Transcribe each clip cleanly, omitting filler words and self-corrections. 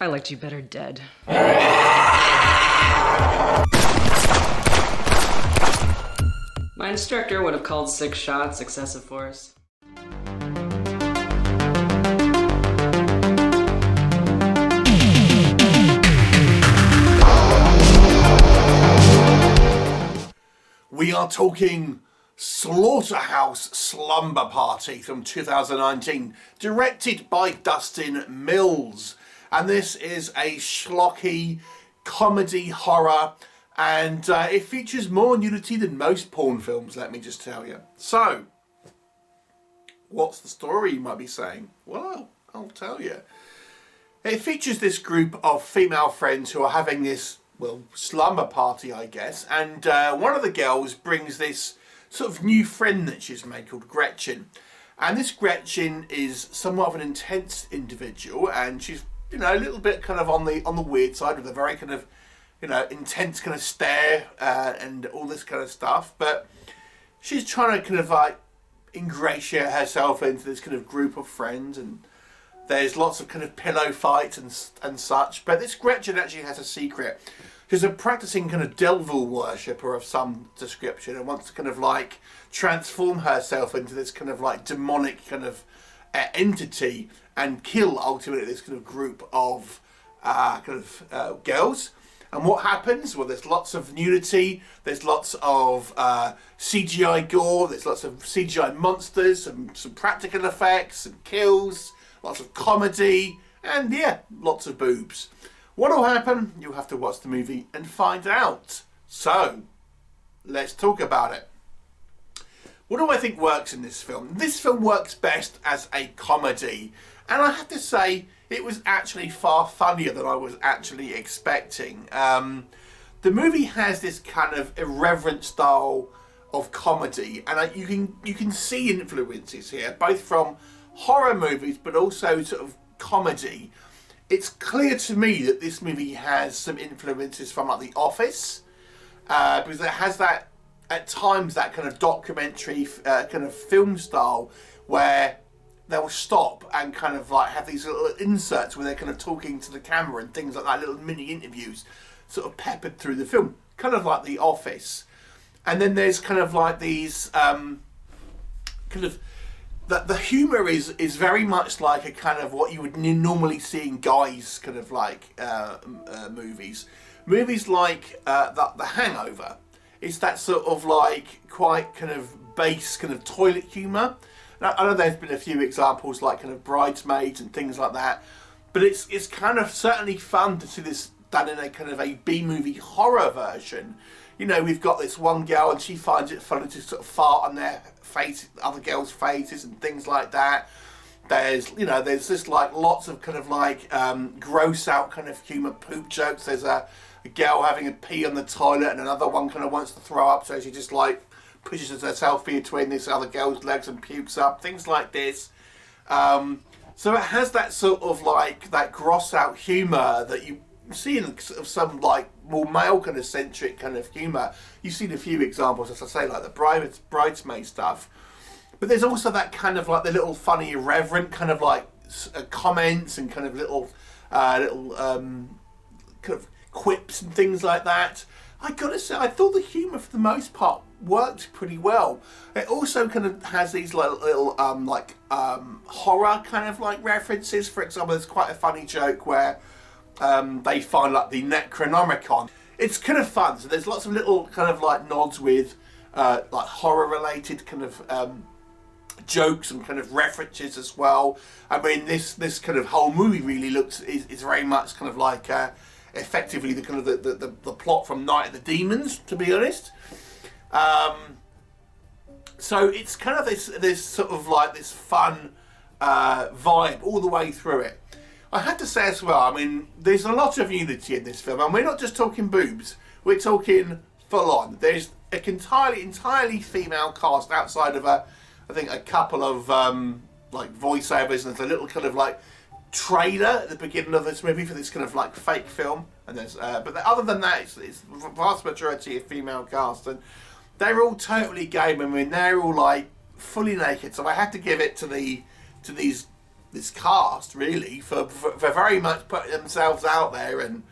I liked you better dead. My instructor would have called 6 shots excessive force. We are talking Slaughterhouse Slumber Party from 2019, directed by Dustin Mills. And this is a schlocky comedy horror, and it features more nudity than most porn films, let me just tell you. So, what's the story, you might be saying? Well, I'll tell you. It features this group of female friends who are having this, well, slumber party, I guess, and one of the girls brings this sort of new friend that she's made called Gretchen. And this Gretchen is somewhat of an intense individual, and she's, you know, a little bit kind of on the weird side with a very kind of, you know, intense kind of stare and all this kind of stuff. But she's trying to kind of like ingratiate herself into this kind of group of friends, and there's lots of kind of pillow fights and such. But this Gretchen actually has a secret. She's a practicing kind of devil worshipper of some description, and wants to kind of like transform herself into this kind of like demonic kind of entity and kill ultimately this kind of group of girls. And what happens? Well, there's lots of nudity, there's lots of CGI gore, there's lots of CGI monsters, some practical effects, some kills, lots of comedy, and yeah, lots of boobs. What'll happen? You'll have to watch the movie and find out. So, let's talk about it. What do I think works in this film? This film works best as a comedy, and I have to say it was actually far funnier than I was actually expecting. The movie has this kind of irreverent style of comedy, and you can see influences here, both from horror movies but also sort of comedy. It's clear to me that this movie has some influences from like The Office, because it has that, at times, that kind of documentary kind of film style where they'll stop and kind of like have these little inserts where they're kind of talking to the camera and things like that, little mini interviews sort of peppered through the film, kind of like The Office. And then there's kind of like these kind of, the humour is very much like a kind of what you would normally see in guys kind of like movies. Movies like The Hangover. It's that sort of like quite kind of base kind of toilet humour. Now, I know there's been a few examples like kind of Bridesmaids and things like that, but it's kind of certainly fun to see this done in a kind of a B-movie horror version. You know, we've got this one girl and she finds it funny to sort of fart on their face, other girls' faces and things like that. There's just like lots of kind of like gross out kind of humour, poop jokes. There's a girl having a pee on the toilet and another one kind of wants to throw up, so she just like pushes herself between this other girl's legs and pukes up, things like this. So it has that sort of like that gross out humour that you see in sort of some like more male kind of centric kind of humour. You've seen a few examples, as I say, like the bridesmaid stuff. But there's also that kind of like the little funny, irreverent kind of like comments and kind of little kind of quips and things like that. I gotta say, I thought the humour for the most part worked pretty well. It also kind of has these little horror kind of like references. For example, there's quite a funny joke where they find like the Necronomicon. It's kind of fun. So there's lots of little kind of like nods with like horror related kind of jokes and kind of references as well. I mean, this kind of whole movie really is very much kind of like effectively the kind of the plot from Night of the Demons, to be honest. So it's kind of this sort of like this fun vibe all the way through it. I had to say as well, I mean, there's a lot of nudity in this film, and we're not just talking boobs, we're talking full on. There's an entirely female cast outside of I think a couple of like voiceovers, and there's a little kind of like trailer at the beginning of this movie for this kind of like fake film, and there's but other than that, it's the vast majority of female cast, and they're all totally game. I mean, they're all like fully naked, so I had to give it to these this cast really for very much putting themselves out there and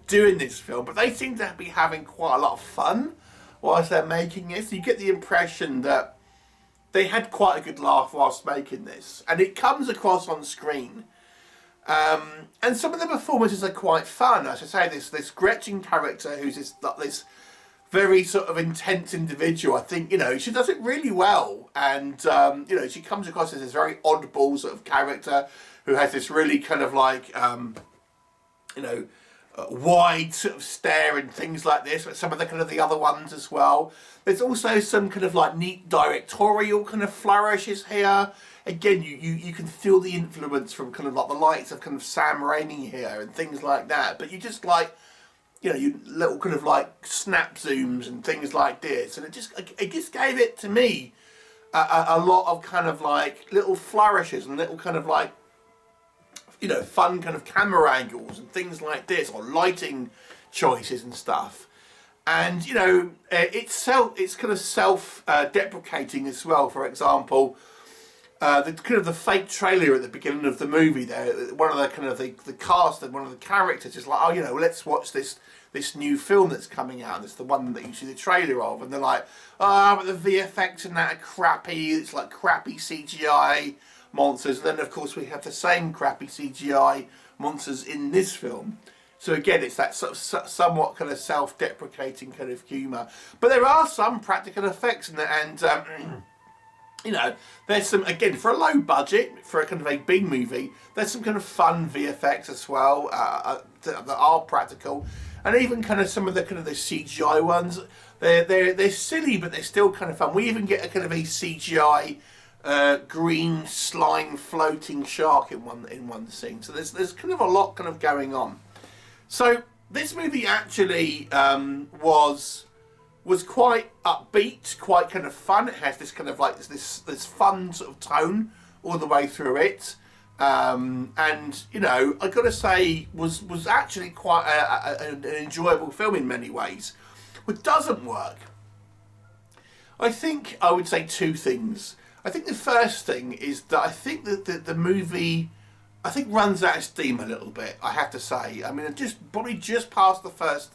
doing this film, but they seem to be having quite a lot of fun whilst they're making it. So you get the impression that they had quite a good laugh whilst making this, and it comes across on screen. And some of the performances are quite fun. As I say, this Gretchen character, who's this very sort of intense individual, I think, you know, she does it really well. And, you know, she comes across as this very oddball sort of character who has this really kind of like, you know, wide sort of stare and things like this, but some of the kind of the other ones as well. There's also some kind of like neat directorial kind of flourishes here. Again, you can feel the influence from kind of like the likes of kind of Sam Raimi here and things like that. But you just like, you know, you little kind of like snap zooms and things like this, and it just gave it to me a lot of kind of like little flourishes and little kind of like, you know, fun kind of camera angles and things like this, or lighting choices and stuff. And, you know, it's kind of self-deprecating as well. For example, the kind of the fake trailer at the beginning of the movie there, one of the kind of the cast and one of the characters is like, oh, you know, let's watch this new film that's coming out. It's the one that you see the trailer of, and they're like, oh, but the VFX and that are crappy. It's like crappy CGI monsters. And then of course we have the same crappy CGI monsters in this film. So again, it's that sort of somewhat kind of self-deprecating kind of humour. But there are some practical effects in there, and you know, there's some, again, for a low budget, for a kind of a B movie, there's some kind of fun VFX as well that are practical, and even kind of some of the kind of the CGI ones. They're silly, but they're still kind of fun. We even get a kind of a CGI green slime floating shark in one scene. So there's kind of a lot kind of going on. So this movie actually was quite upbeat, quite kind of fun. It has this kind of like this fun sort of tone all the way through it, and you know, I got to say, was actually quite an enjoyable film in many ways. What doesn't work, I think, I would say two things. I think the first thing is that I think that the movie, I think, runs out of steam a little bit, I have to say. I mean, probably just past the first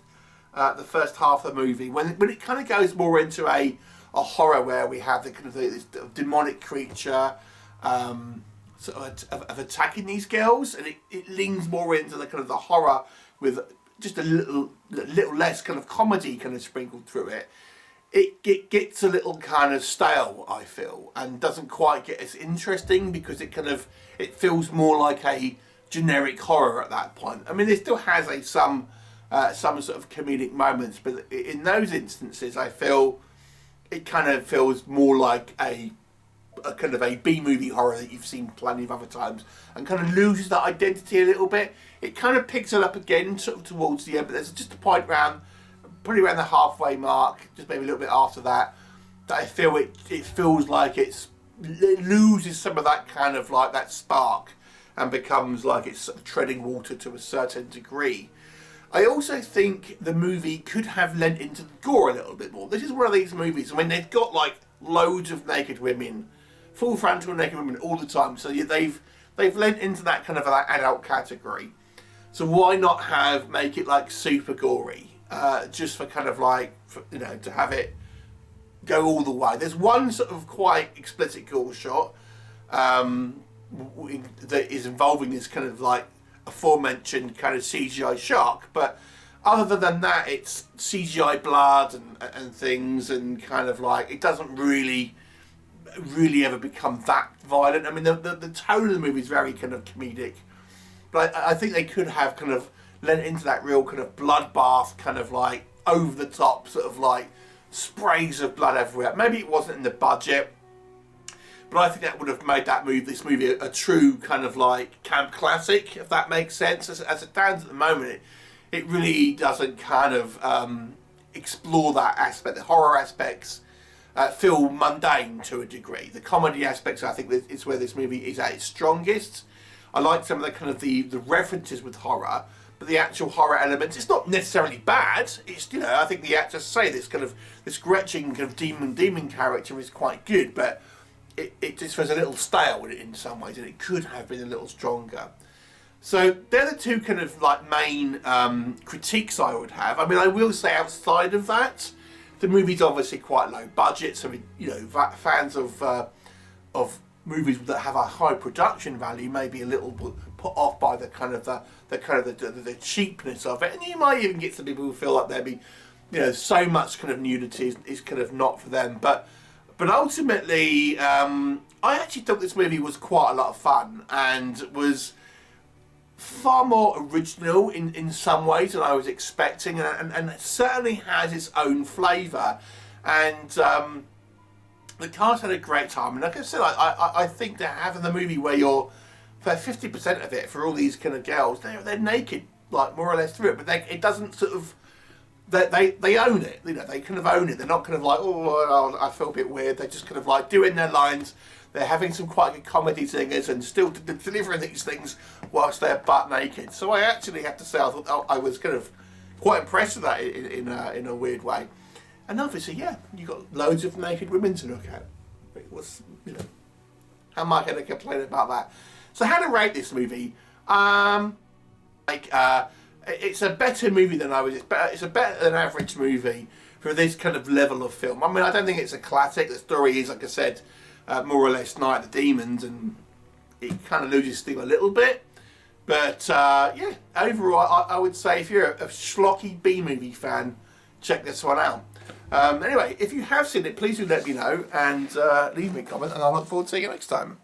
half of the movie, when it kind of goes more into a horror, where we have the kind of this demonic creature sort of attacking these girls, and it leans more into the kind of the horror with just a little less kind of comedy kind of sprinkled through it. It gets a little kind of stale, I feel, and doesn't quite get as interesting, because it feels more like a generic horror at that point. I mean, it still has some sort of comedic moments, but in those instances, I feel it kind of feels more like a kind of a B-movie horror that you've seen plenty of other times, and kind of loses that identity a little bit. It kind of picks it up again sort of towards the end, but there's just a point probably around the halfway mark, just maybe a little bit after that I feel it feels like it loses some of that kind of like that spark, and becomes like it's sort of treading water to a certain degree. I also think the movie could have lent into the gore a little bit more. This is one of these movies, I mean, they've got like loads of naked women, full frontal naked women all the time, so they've lent into that kind of that adult category. So why not make it like super gory, just for kind of like, you know, to have it go all the way. There's one sort of quite explicit gore shot that is involving this kind of like aforementioned kind of CGI shark, but other than that, it's CGI blood and things, and kind of like it doesn't really ever become that violent. I mean, the tone of the movie is very kind of comedic, but I think they could have kind of lent into that real kind of bloodbath, kind of like over the top sort of like sprays of blood everywhere. Maybe it wasn't in the budget, but I think that would have made this movie a true kind of like camp classic, if that makes sense. As it stands at the moment, it really doesn't kind of explore that aspect. The horror aspects feel mundane to a degree. The comedy aspects, I think, is where this movie is at its strongest. I like some of the kind of the references with horror, but the actual horror elements, it's not necessarily bad. It's, you know, I think the actors say this Gretchen kind of demon character is quite good, but it just was a little stale in some ways, and it could have been a little stronger. So they're the two kind of like main critiques I would have. I mean, I will say outside of that, the movie's obviously quite low budget, so you know, fans of movies that have a high production value may be a little put off by the kind of the cheapness of it, and you might even get some people who feel like there be, you know, so much kind of nudity is kind of not for them. But ultimately, I actually thought this movie was quite a lot of fun and was far more original in some ways than I was expecting, and it certainly has its own flavour. And the cast had a great time, and like I said, I think that having the movie where you're, for 50% of it, for all these kind of girls, they're naked, like more or less through it, but it doesn't sort of, they own it, you know, they kind of own it. They're not kind of like, oh, I feel a bit weird. They're just kind of like doing their lines. They're having some quite good comedy singers and still delivering these things whilst they're butt naked. So I actually have to say, I thought I was kind of quite impressed with that in a weird way. And obviously, yeah, you got loads of naked women to look at. It was, you know, how am I going to complain about that? So how to rate this movie? It's a better movie than I was expecting. It's a better than average movie for this kind of level of film. I mean, I don't think it's a classic. The story is, like I said, more or less Night of the Demons, and it kind of loses steam a little bit. But yeah, overall, I would say if you're a schlocky B-movie fan, check this one out. Anyway, if you have seen it, please do let me know and leave me a comment, and I look forward to seeing you next time.